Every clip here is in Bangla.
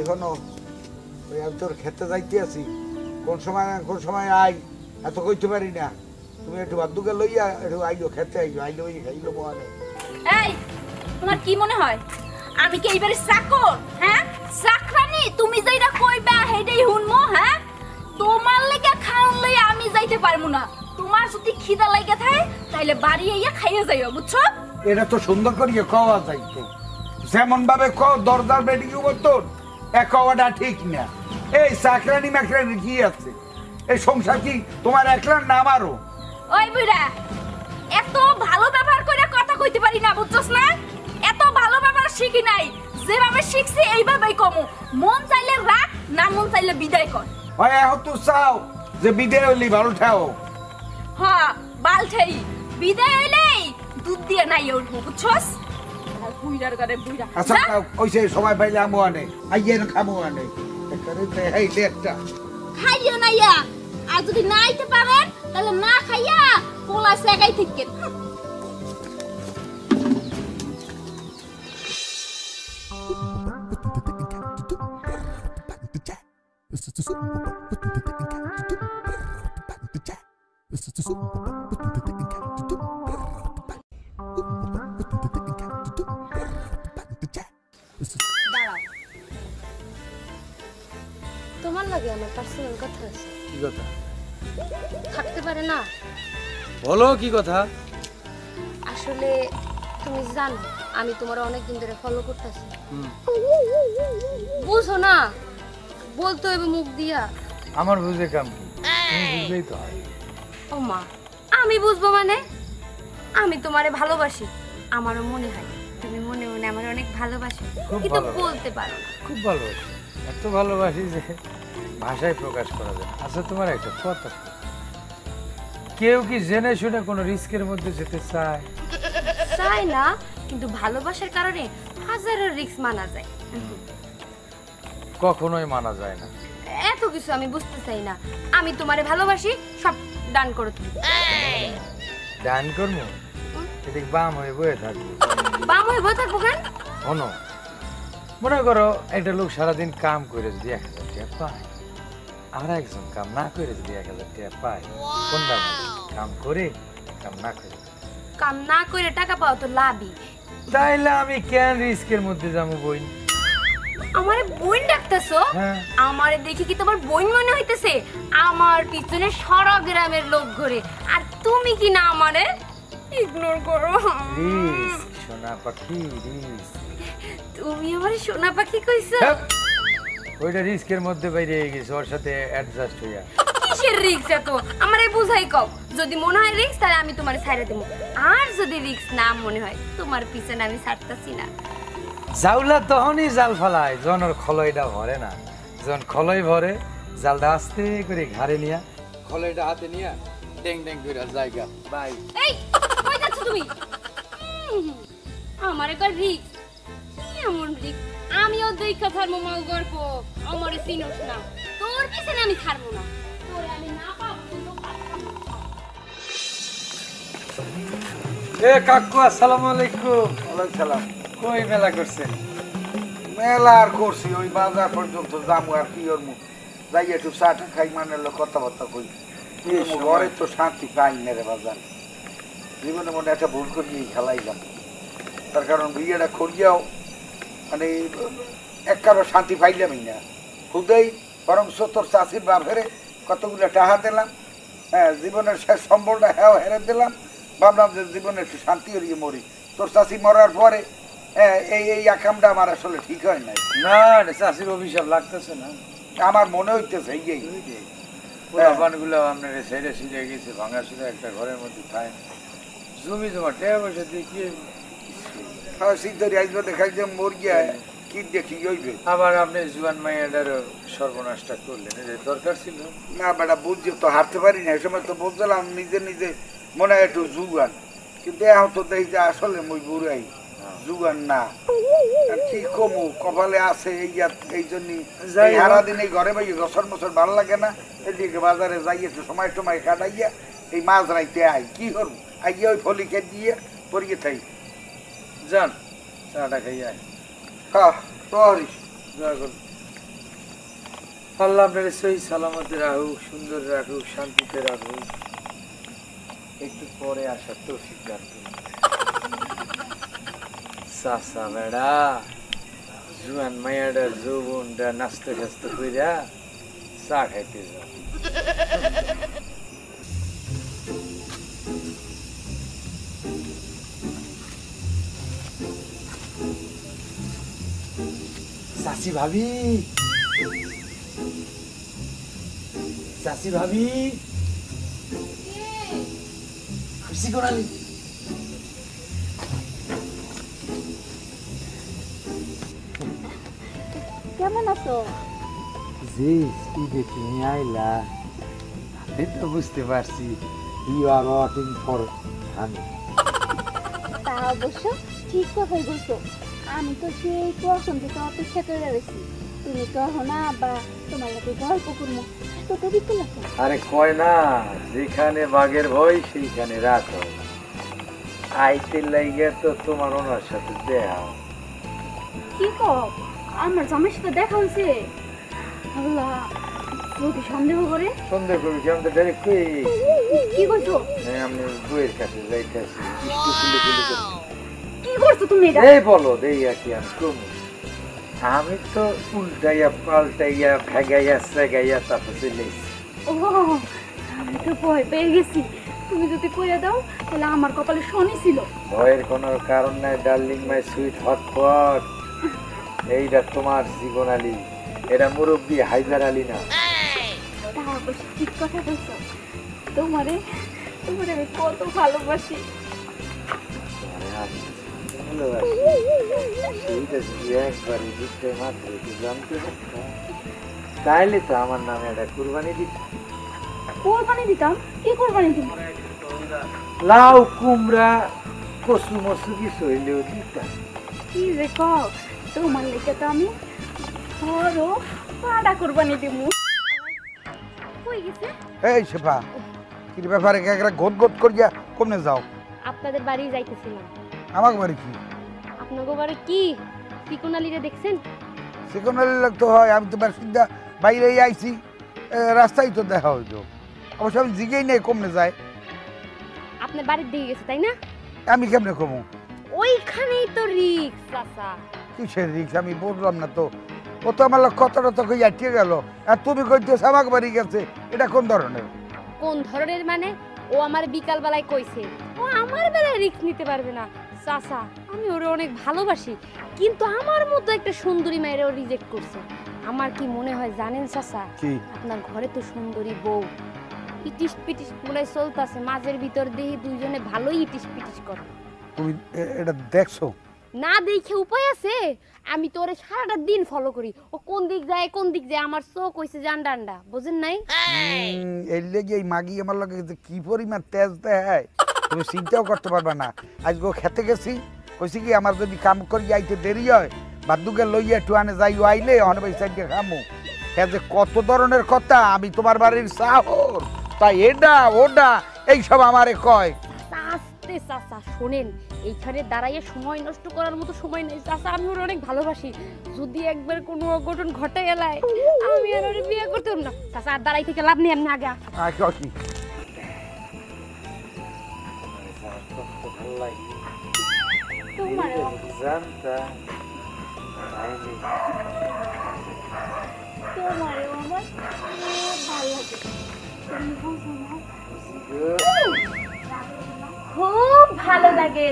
শোনো, ওই আমি তোর খেতে যাইতে আছি, কোন সময় আই এত কইতে পারি না। তুমি একটু বাদ্যুকে লইয়া একটু আইলো খেতে আইলো ওই খাইলো মনে। এই তোমার কি মনে হয় আমি কি এইবারে চাকর? হ্যাঁ চাকরানি, তুমি যেটা কইবা হেডেই হুনমো। হ্যাঁ তোমার লাগা খাওন লই আমি যাইতে পারমু না। তোমার যদি খিদা লাগা থাকে তাইলে বাড়ি আইয়া খাইয়া যাইও, বুঝছো? এটা তো সুন্দর করিয়ে কওয়া যাইতো, যেমন ভাবে কও দরজার বেডিং তোর এক কওয়াটা ঠিক না। এই চাকরানি মাকরানি কি আছে? এই সংসার কি তোমার একলার না আমারও? ওই বুইড়া, এত ভালো ব্যবহার করে কথা কইতে পারি না, বুঝছস না? এত ভালো ব্যবহার শিখি নাই, যেভাবে শিখছি এইভাবেই কমু। মন চাইলে রাখ, না মন চাইলে বিদায় কর। ওই এখন তো চাও যে বিদায় হইলি ভালো ঠাও। হ্যাঁ বালঠাই বিদায় হইলেই দুধ দিয়ে নাই উঠবো, বুঝছস? বুইড়ার গারে বুইড়া। আচ্ছা ওইসে সময় পাইলে আমু আনে আইয়ের খামু আনে এই একটা খাইয়া নাইয়া, আর যদি না আইতে পারেন তাহলে না খাইয়া পোলা সেগাই থাকেন। তোমার লাগে আমার পার্সোনাল কথা আছে। কি কথা? থাকতে পারে না? বলো কি কথা? আসলে তুমি জানো আমি তোমার অনেকদিন ধরে ফলো করতেছি। বুঝো না, বলতে হবে মুখ দিয়া। আমার বুঝে কাম কি, তুমি বুঝলেই তো হয়। ও মা, আমি বুঝবো মানে? আমি তোমারে ভালোবাসি, আমারও মনে হয় তুমি মনে মনে আমার অনেক ভালোবাসো, কিন্তু বলতে পারো না। খুব ভালোবাসি, এত ভালোবাসি যে ভাষায় প্রকাশ করা যায়। আচ্ছা তোমার একটা কথা, কেউ কি জেনে শুনে কোনো রিস্কের মধ্যে যেতে চায়? চাই না, কিন্তু ভালোবাসার কারণে হাজারো রিস্ক মানা যায়। কখনোই মানা যায় না। এত কিছু আমি বুঝতে চাই না। আমি তোমারে ভালোবাসি, সব ডান করো তুমি। ডান করবো? এদিক বাম হয়ে বয়ে থাকবো। বাম হয়ে বয়ে থাকবো কেন? শোনো, মনে করো একটা লোক সারাদিন কাম করে যদি 1000 টাকা পায়, আর একজন কাম না করে যদি 1000 টাকা পায়, কোনটা ভালো? কাম করে কাম না করে? কাম না করে টাকা পাও তো লাভই। তাইলে আমি কেন রিস্কের মধ্যে যাবো বই? আমারে বোন ডাকতেছো? হ্যাঁ। আমারে দেখি কি তোমার বোন মনে হইতেছে? আমার পিছনে সারা গ্রামের লোক ঘুরে, আর তুমি কি না আমারে ইগনোর করো? রিস্ক সোনা পাখি, রিস্ক। তুমি আমারে সোনা পাখি কইছো? ওইটা রিস্কের মধ্যে বাইরে গেছে, ওর সাথে অ্যাডজাস্ট হইয়া। কিসের রিস্ক এত? আমারে বুঝাই কও। যদি মনে হয় রিস্ক তাহলে আমি তোমারে ছাইড়া দেব, আর যদি রিস্ক না মনে হয় তোমার পিছনে আমি ছাড়তাছি না। জাউলা তখনই জাল ফালায় যখন ওর খলইটা ভরে না। যখন খলই ভরে, জালটা আস্তে করে ঘাড়ে নিয়া, খলইটা হাতে নিয়া ডেং ডেং করে জায়গা বাই। এই কই যাচ্ছ তুমি? আমারে কর রিস্ক? এমন রিস্ক আমিও দুই কথার মাল গর্ব। আমারে চিনোস না, তোর পিছনে আমি ছাড়বো না। তোরে আমি না পাবো কিন্তু এ কাকু, আসসালামু আলাইকুম। ওয়ালাইকুম সালাম। কই মেলা করছেন? মেলা আর করছি, ওই বাজার পর্যন্ত যাবো আর কি ওর মুখ যাই একটু চাটা খাই মানে কথাবার্তা কই। ঘরে তো শান্তি পাই না রে বাজার, জীবনে মনে একটা ভুল করিয়ে খেলাইলাম। তার কারণ বিয়েটা করিয়াও মানে এক কারো শান্তি পাইলামই না। খুদেই বরং তোর চাষির বাপেরে কতগুলো টাকা দিলাম, হ্যাঁ জীবনের শেষ সম্বলটা হ্যাঁ হেরে দিলাম। ভাবলাম যে জীবনে একটু শান্তি হরিয়ে মরি। তোর চাষি মরার পরে এই আকামটা আমার আসলে ঠিক হয় নাই। না চাষির অভিশাপ লাগতেছে না, আমার মনে হইতেছে এই গুলো আপনার সাইডে সিজে গেছে, ভাঙা ছিল একটা ঘরের মধ্যে খায় জমি জমা টেয়া পয়সা দিয়ে কি সিদ্ধরি আসবে দেখাই যে মর গিয়া কি দেখি হইবে। আবার আপনি জুয়ান মাইয়াটার সর্বনাশটা করলেন, এর দরকার ছিল না বেটা, বুঝছি তো হারতে পারি না। এই সময় তো বুঝলাম নিজে নিজে মনে হয় একটু জুগান, কিন্তু এখন তো দেখি যে আসলে মই বুড়াই জুগান না। কি কমু কপালে আছে এই জন্যই সারাদিন এই ঘরে বাইয়ে বছর বছর ভালো লাগে না। এদিকে বাজারে যাই একটু সময় টময় কাটাইয়া এই মাছ রাইতে আই, কি করবো আইয়া ওই ফলিকে দিয়ে পরিয়ে থাই। যান চাটা খাইয়া হ্যাঁ তো হরিস। আল্লাহ আপনার সহি সালামতে রাখুক, সুন্দর রাখুক, শান্তিতে রাখুক। একটু পরে আসার তৌফিক দান করুন। চাচা বেড়া জুয়ান মাইয়াডার যৌবনটা নাচতে খাস্তে কইরা চা খাইতে যাও। চাচি ভাবি, চাচি ভাবি, খুশি করালি। কেমন আছো? জি ঈদে তুমি আইলা, আমি তো বুঝতে পারছি ইউ আর ওয়াটিং ফর আমি। তা অবশ্য ঠিক কথাই বলছো। আমি তো সেই কখন থেকে অপেক্ষা করে রয়েছি তুমি কখন বা তোমার লোকে গল্প করবো। তো তো দিতে লাগো। আরে কয় না, যেখানে বাঘের ভয় সেইখানে রাত হয়। আইতে লাইগে তো তোমার ওনার সাথে দেখা। কি কো আমার জামাইর সাথে দেখা হয়েছে? আল্লাহ, যদি সন্দেহ করে? সন্দেহ করি কি? আমি তো ডাইরেক্ট কই কি করছো? আমি বইয়ের কাছে যাইতেছি। কি করছো তুমি এটা? এই বলো দেই কি আমি কম। আমি তো উল্টাইয়া পাল্টাইয়া ভেগাইয়া সেগাইয়া তারপর চলে এসেছি। ও, আমি তো ভয় পেয়ে গেছি। তুমি যদি কইয়া দাও তাহলে আমার কপালে শনি ছিল। ভয়ের কোনো কারণ নাই ডার্লিং, মাই সুইট হটপট। এইটা তোমার জীবন আলী, এটা মুরব্বী হায়দার আলী না। তা অবশ্য ঠিক কথা বলছো। তোমারে তোমারে আমি কত ভালোবাসি। তোমারে আমি ভালোবাসি। সেইটা যদি একবারই দিতে মাত্র কি জানতে পারতাম, তাইলে তো আমার নামে একটা কুরবানি দিত। কোরবানি দিতাম? কি কোরবানি দিব? লাউ কুমড়া কচু মচু কিছু হইলেও দিতাম। কি রে কও, তোমার লেগে তো আমি বড় পাড়া কোরবানি দিব। কই গেছে? এই শেফা, কি ব্যাপারে একরা গোট গোট করিয়া কমনে যাও? আপনাদের বাড়ি যাইতেছিলাম। আমার বাড়ি কি? আপনাকে বাড়ি কি পিকুনালিরে দেখছেন? সেকেন্ডারি লাগতে হয়। আমি তো বাসিন্দা বাইরেই আইছি, রাস্তায় তো দেখা হইতো। অবশ্য আমি জিগেই নেই কমনে যায়। আপনার বাড়ির দিকে গেছে তাই না? আমি কেমনে কমু? ওইখানেই তো রিক্স চাচা। কিসের রিক্স আমি বুঝলাম না তো। ও তো আমার কথাটা তো কই আটকে গেল, আর তুমি কইতেছ আমার বাড়ি গেছে। এটা কোন ধরনের? কোন ধরনের মানে? ও আমার বিকাল বেলায় কইছে ও আমার বেলায় রিস্ক নিতে পারবে না। চাচা, আমি ওরে অনেক ভালোবাসি, কিন্তু আমার মতো একটা সুন্দরী মেয়েরে ও রিজেক্ট করছে। আমার কি মনে হয় জানেন চাচা? কি? আপনার ঘরে তো সুন্দরী বউ, ইটিস পিটিস মনে হয় চলতেছে, মাঝের ভিতর দেখি দুইজনে ভালোই ইটিস পিটিস করে। তুমি এটা দেখছো? না দেখে উপায় আছে? আমি তো ওরে সারাটা দিন ফলো করি। ও কোন দিক যায় কোন দিক যায় আমার চোখ কইছে জান্ডা আন্ডা, বুঝেন নাই? এর লেগে এই মাগি আমার লগে যে কি পরিমাণ তেজ দেয় তুমি চিন্তাও করতে পারবে না। আজকে খেতে গেছি, কইছি কি আমার যদি কাম করি আইতে দেরি হয় বাদুকে লইয়া একটু আনে যাই, আইলে অনেক সাইডে খামু। হ্যাঁ, যে কত ধরনের কথা। আমি তোমার বাড়ির সাহর, তাই এটা ওটা এইসব আমারে কয়। আস্তে চাচা শোনেন, এইখানে দাঁড়াইয়ে সময় নষ্ট করার মতো সময় নেই চাচা। আমি ওর অনেক ভালোবাসি। যদি একবার কোনো অঘটন ঘটে গেলায় আমি আর ওর বিয়ে করতাম না। চাচা আর দাঁড়াই থেকে লাভ নেই, আপনি আগে আসেন। কি ভালো লাগে তোমার জানতা তোমার আমার ভালো লাগে। তুমি বুঝো না? খুব ভালো লাগে।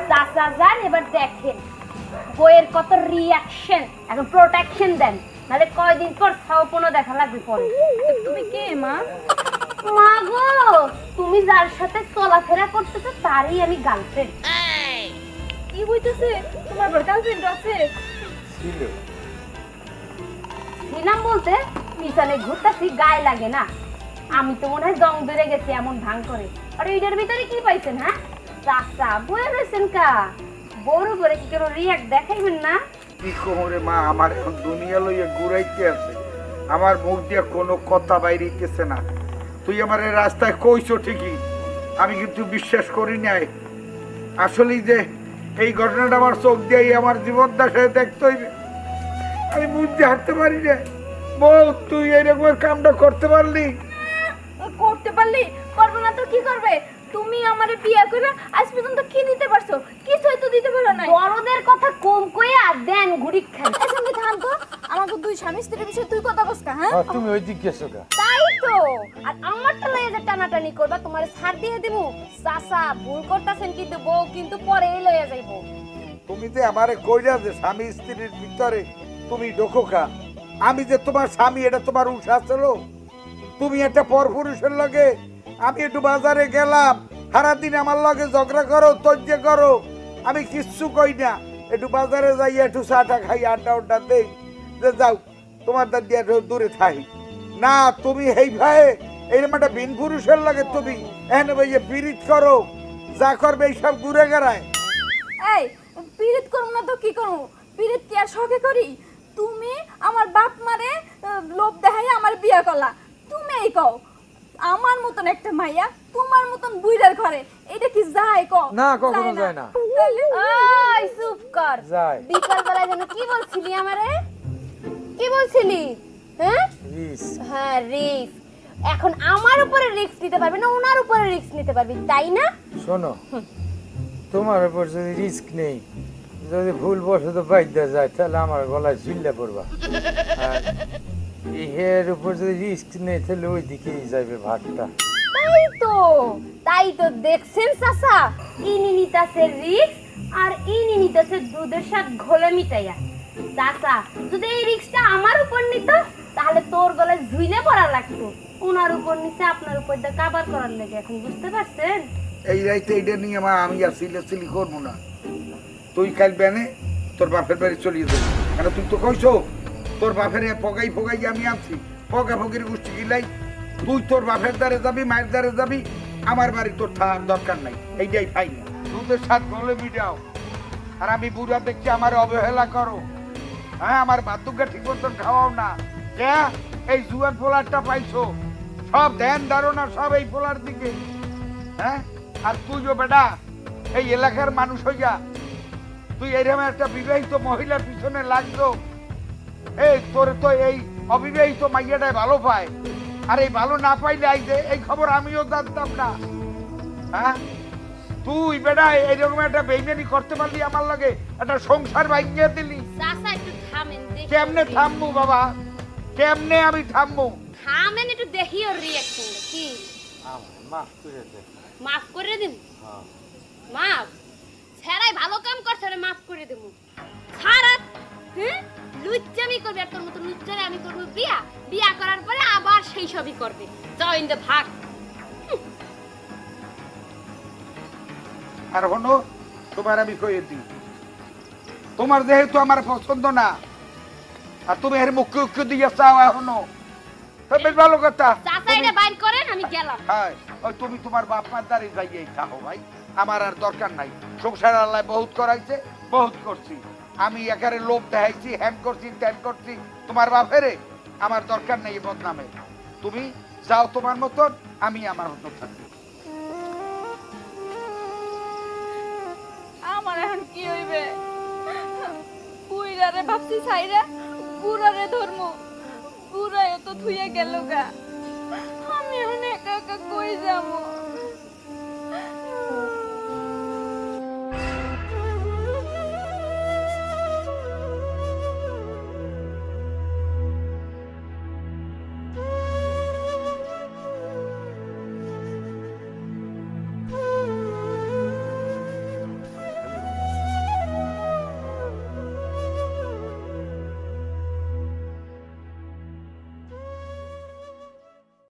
চাচা যান, এবার দেখেন বইয়ের কত রিয়াকশন। এখন প্রোটেকশন দেন, নাহলে কয়দিন পর ছাওপনো দেখা লাগবে পরে। তুমি কে মা? মা গো, তুমি যার সাথে চলাফেরা করতেছো তারই আমি গার্লফ্রেন্ড। কি বলতেছে? তোমার গার্লফ্রেন্ড আছে? ছিল ছিলাম বলতে মিশনে ঘুরতেছি, গায়ে লাগে না? আমি তো মনে হয় জং ধরে গেছি এমন ভাঙ করে। আর এইটার ভিতরে কি পাইছেন? হ্যাঁ চাচা বয়ে রয়েছেন কা বড় করে কি কোনো রিয়াক্ট দেখাইবেন না? কি কোমরে মা, আমার এখন দুনিয়া লইয়া ঘুরাইতে আছে। আমার মুখ দিয়ে কোনো কথা বাইরেছে না। তুই আমার এই রাস্তায় কইছো ঠিকই, আমি কিন্তু বিশ্বাস করি নাই। আসলেই যে এই ঘটনাটা আমার চোখ দিয়ে আমার জীবন দশায় দেখতে হইবে, আমি বুঝতে হাঁটতে পারি না। বউ তুই এরকম কামটা করতে পারলি? করতে পারলি, করবো না তো কি করবে? তুমি আমারে বিয়ে করে আজ পর্যন্ত কি দিতে পারছো? কিছুই তো দিতে পারো নাই। বড়দের কথা কম কইয়া দেন ঘুরি খাই। এই সঙ্গে থাম তো, আমাকে দুই স্বামী স্ত্রীর বিষয়ে তুই কথা বসকা, হ্যাঁ? তুমি ওই দিক গেছো গা। তাই তো, আর আমারটা লয়ে যে টানাটানি করবা তোমার ছাড় দিয়ে দিমু। চাচা ভুল করতাছেন, কিন্তু বউ কিন্তু পরেই লয়ে যাইবো। তুমি যে আমারে কইরা যে স্বামী স্ত্রীর ভিতরে তুমি ঢোকা, আমি যে তোমার স্বামী এটা তোমার উৎসাহ ছিল? তুমি একটা পরপুরুষের লগে, আমি একটু বাজারে গেলাম, সারাদিন আমার লগে ঝগড়া করো, তজ্জে করো, আমি কিচ্ছু কই না। একটু বাজারে যাই, একটু চাটা খাই, আড্ডা উড্ডা দেই, যে যাও তোমার দাদি একটু দূরে থাকি না। তুমি এই ভাই এইরকম একটা ভিন পুরুষের লাগে তুমি এনে ভাইয়ে পিরিত করো, যা করবে এইসব ঘুরে গেড়ায়। এই পীড়িত করব না তো কি করব? পীড়িত কি আর শখে করি? তুমি আমার বাপ মারে লোভ দেখাই আমার বিয়ে করলা। তুমি এই কও আমার মতন একটা মাইয়া তোমার মতন বুইড়ার ঘরে, এটা কি যায় কও? না, কখনো যায় না। তাইলে ওই চুপ কর। যায়। বিকাল বেলায় যেন কি বলছিলি আমারে? কি বলছিলি? হ্যাঁ হ্যাঁ, রিস্ক। এখন আমার উপরে রিস্ক নিতে পারবি না, ওনার উপরে রিস্ক নিতে পারবি, তাই না? শোনো, তোমার উপর যদি রিস্ক নেই, যদি ভুল বসত বাইদ্যা যায়, তাহলে আমার গলায় ঝুললে পড়বা। আর এর উপর যদি রিস্ক নেই, তাহলে ওই দিকেই যাবে ভাগটা। তাই তো দেখছেন চাচা, ইনি নিতাছে রিস্ক আর ইনি নিতাছে দুধের সাথে ঘোলে মিটাইয়া। চাচা যদি এই রিস্কটা আমার উপর নিত, তাহলে তোর গলায় ঝুলে পড়া লাগতো। ওনার উপর নিচে আপনার উপর দিয়ে কাবার করার লেগে, এখন বুঝতে পারছেন? এই রাইতে এইটা নিয়ে আমি আর সিলি করবো না। তুই কাল বেনে তোর বাপের বাড়ি চলিয়ে যাবি, কেন তুই তো কইছো তোর বাপের পগাই ফগাই আমি আনছি, পগা ফকির গোষ্ঠী গিলাই। তুই তোর বাপের দ্বারে যাবি, মায়ের দ্বারে যাবি, আমার বাড়ি তোর থাকার দরকার নাই। এইটাই ফাই না, দুধের সাথ গলে মিটাও। আর আমি বুড়া দেখছি আমার অবহেলা করো, হ্যাঁ আমার বাতুকা ঠিক মতন খাওয়াও না। কে এই জুয়ার ফোলারটা পাইছো, সব ধ্যান ধারণা সব এই ফোলার দিকে, হ্যাঁ? আর তুইও বেটা এই এলাকার মানুষ হইয়া তুই এরকম একটা বিবাহিত মহিলার পিছনে লাগছো। এই তোর তো এই অবিবাহিত মাইয়াটাই ভালো পায়, আর এই ভালো না পাইলে এই খবর আমিও জানতাম না। হ্যাঁ তুই বেটা এইরকম একটা বেইমানি করতে পারলি, আমার লাগে একটা সংসার ভাঙিয়ে দিলি। চাচা একটু থামেন, দেখি। কেমনে থামবো বাবা, কেমনে আমি থামবো? থামেন একটু, দেখি ওর রিঅ্যাকশন কি। মাফ করে দে। মাফ করে দিন? হ্যাঁ। মাফ? ছেড়াই ভালো কাম করছে, রে মাফ করে দেব। খারাপ হ্যাঁ লুচ্চামি করবে, আর তোর মতো লুচ্চারে আমি করবো বিয়া। বিয়া করার পরে আবার সেই সবই করবে। জয়েন দ্য ভাগ। আর হনো তোমার আমি কয়ে দিই, তোমার যেহেতু আমার পছন্দ না, আর তুমি এর মুখ্য উক্ষ দিয়ে চাও এখনো, তো বেশ ভালো কথা। চাচা এটা বাইর করেন, আমি গেলাম। হ্যাঁ ওই তুমি তোমার বাপ মার দ্বারে যাইয়েই থাকো ভাই, আমার আর দরকার নাই। সংসার আল্লাহ বহুত করাইছে, বহুত করছি, আমি একারে লোভ দেখাইছি, হ্যান করছি ত্যান করছি তোমার বাপেরে, আমার দরকার নেই বদনামে। তুমি যাও তোমার মতন, আমি আমার মতন থাকি। আমার এখন কি হইবে? বুইড়ারে ভাবছি ছাইরা বুড়ারে ধর্ম, বুড়ায় তো থুইয়া গেল গা। আমি এখন একা একা কই যাবো?